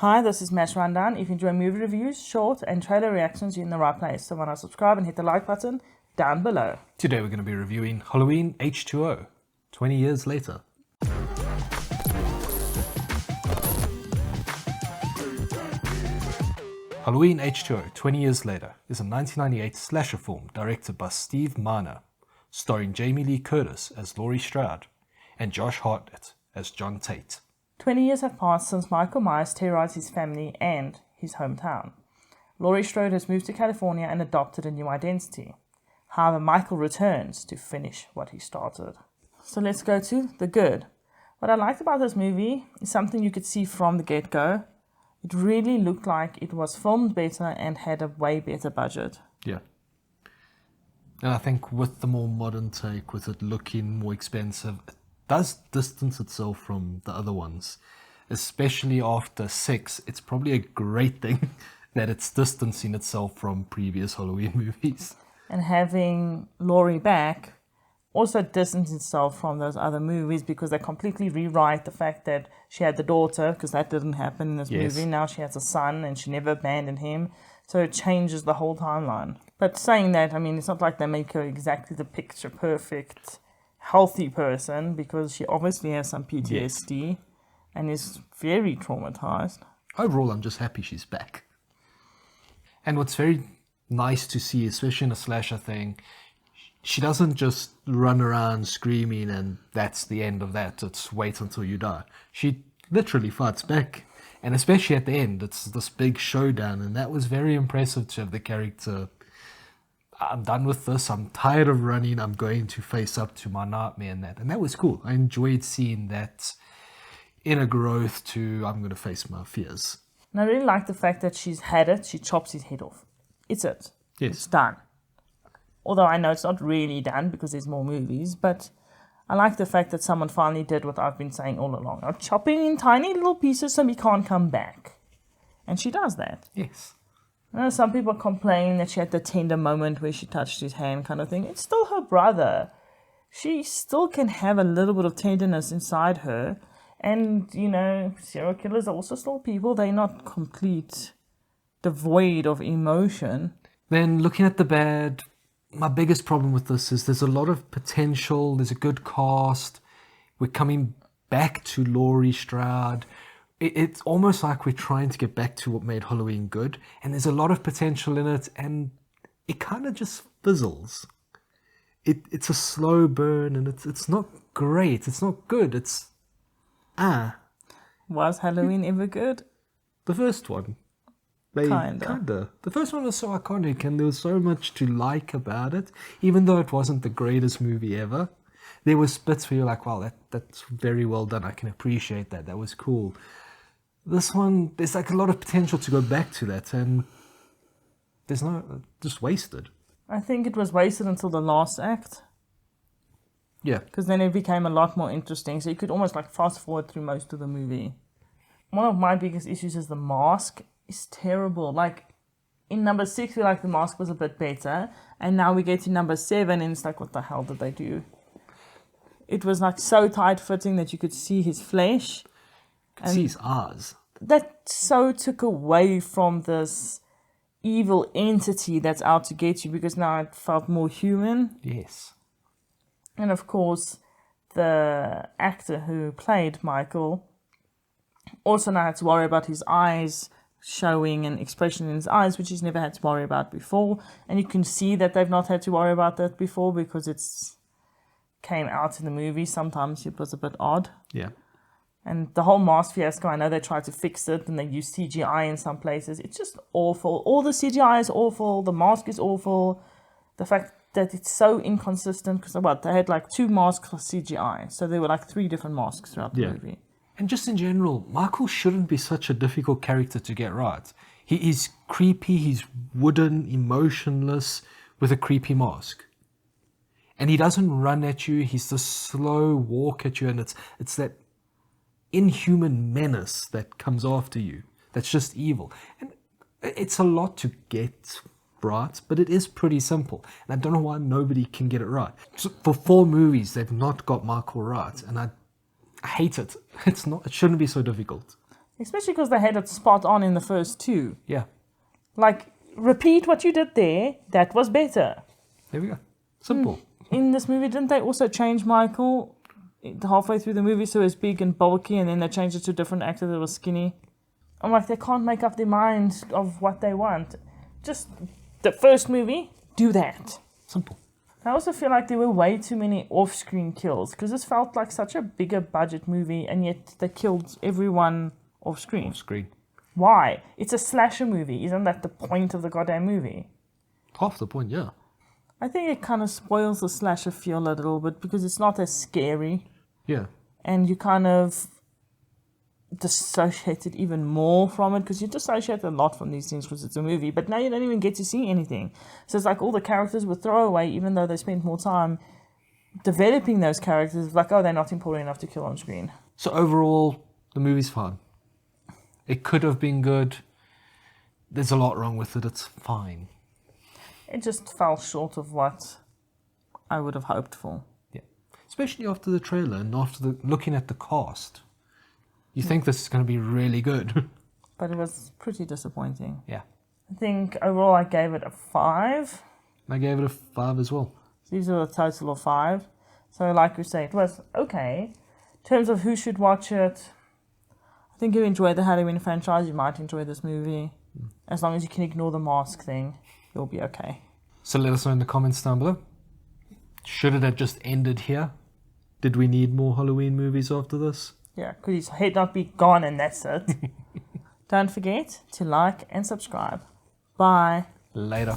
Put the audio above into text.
Hi, this is Mash Rundown. If you enjoy movie reviews, short and trailer reactions, you're in the right place. So why not subscribe and hit the like button down below. Today we're going to be reviewing Halloween H20, 20 years later. Halloween H20, 20 years later, is a 1998 slasher film directed by Steve Miner, starring Jamie Lee Curtis as Laurie Strode and Josh Hartnett as John Tate. 20 years have passed since Michael Myers terrorized his family and his hometown. Laurie Strode has moved to California and adopted a new identity. However, Michael returns to finish what he started. So let's go to the good. What I liked about this movie is something you could see from the get-go. It really looked like it was filmed better and had a way better budget. Yeah. And I think with the more modern take, with it looking more expensive, it does distance itself from the other ones. Especially after 6, it's probably a great thing that it's distancing itself from previous Halloween movies. And having Laurie back also distanced itself from those other movies because they completely rewrite the fact that she had the daughter, because that didn't happen in this movie. Now she has a son and she never abandoned him. So it changes the whole timeline. But saying that, I mean, it's not like they make her exactly the picture perfect, healthy person, because she obviously has some PTSD and is very traumatized. Overall, I'm just happy she's back. And what's very nice to see, especially in a slasher thing, she doesn't just run around screaming and that's the end of that. It's wait until you die. She literally fights back. And especially at the end, it's this big showdown. And that was very impressive to have the character, I'm done with this. I'm tired of running. I'm going to face up to my nightmare and that. And that was cool. I enjoyed seeing that inner growth to I'm going to face my fears. And I really like the fact that she's had it. She chops his head off. It's it. Yes. It's done. Although I know it's not really done because there's more movies, but I like the fact that someone finally did what I've been saying all along. I'm chopping in tiny little pieces so we can't come back. And she does that. Yes. I know some people complain that she had the tender moment where she touched his hand kind of thing. It's still her brother. She still can have a little bit of tenderness inside her. And, you know, serial killers are also still people. They're not complete devoid of emotion. Then looking at the bad, my biggest problem with this is there's a lot of potential. There's a good cast. We're coming back to Laurie Strode. It's almost like we're trying to get back to what made Halloween good. And there's a lot of potential in it. And it kind of just fizzles. It's a slow burn and it's not great. It's not good. It's Was Halloween ever good? the first one. Kinda. The first one was so iconic and there was so much to like about it. Even though it wasn't the greatest movie ever, there were bits where you're like, wow, that's very well done. I can appreciate that. That was cool. This one, there's like a lot of potential to go back to that and there's just wasted. I think it was wasted until the last act. Yeah. Because then it became a lot more interesting. So you could almost like fast forward through most of the movie. One of my biggest issues is the mask is terrible. Like in number 6, we like the mask was a bit better. And now we get to number 7 and it's like, what the hell did they do? It was like so tight fitting that you could see his flesh. And see his eyes. That so took away from this evil entity that's out to get you because now it felt more human. Yes. And of course, the actor who played Michael also now had to worry about his eyes showing an expression in his eyes, which he's never had to worry about before. And you can see that they've not had to worry about that before because it's came out in the movie. Sometimes it was a bit odd. Yeah. And the whole mask fiasco, I know they tried to fix it and they use CGI in some places. It's just awful. All the CGI is awful. The mask is awful. The fact that it's so inconsistent because they had like 2 masks for CGI. So there were like 3 different masks throughout the movie. And just in general, Michael shouldn't be such a difficult character to get right. He's creepy, he's wooden, emotionless, with a creepy mask. And he doesn't run at you, he's the slow walk at you, and it's that inhuman menace that comes after you. That's just evil. And it's a lot to get right, but it is pretty simple. And I don't know why nobody can get it right. So for 4 movies, they've not got Michael right, and I hate it. It shouldn't be so difficult. Especially because they had it spot on in the first two. Yeah. Like, repeat what you did there. That was better. There we go. Simple. In this movie, didn't they also change Michael halfway through the movie so he was big and bulky, and then they changed it to a different actor that was skinny? I'm like, they can't make up their mind of what they want. Just the first movie, do that. Simple. I also feel like there were way too many off-screen kills, because this felt like such a bigger budget movie, and yet they killed everyone off-screen. Off-screen. Why? It's a slasher movie. Isn't that the point of the goddamn movie? Half the point, yeah. I think it kind of spoils the slasher feel a little bit, because it's not as scary. Yeah. And you kind of dissociate it even more from it, because you dissociate a lot from these things because it's a movie, but now you don't even get to see anything. So it's like all the characters were throwaway, even though they spent more time developing those characters. Like, oh, they're not important enough to kill on screen. So overall, the movie's fun. It could have been good. There's a lot wrong with it. It's fine. It just fell short of what I would have hoped for. Yeah. Especially after the trailer and after looking at the cast. You think this is going to be really good. But it was pretty disappointing. Yeah. I think overall I gave it a 5. I gave it a 5 as well. These are a total of 5. So like we say, it was okay. In terms of who should watch it, I think if you enjoy the Halloween franchise, you might enjoy this movie. As long as you can ignore the mask thing, you'll be okay. So let us know in the comments down below. Should it have just ended here? Did we need more Halloween movies after this? Yeah, could his head not be gone and that's it? Don't forget to like and subscribe. Bye. Later.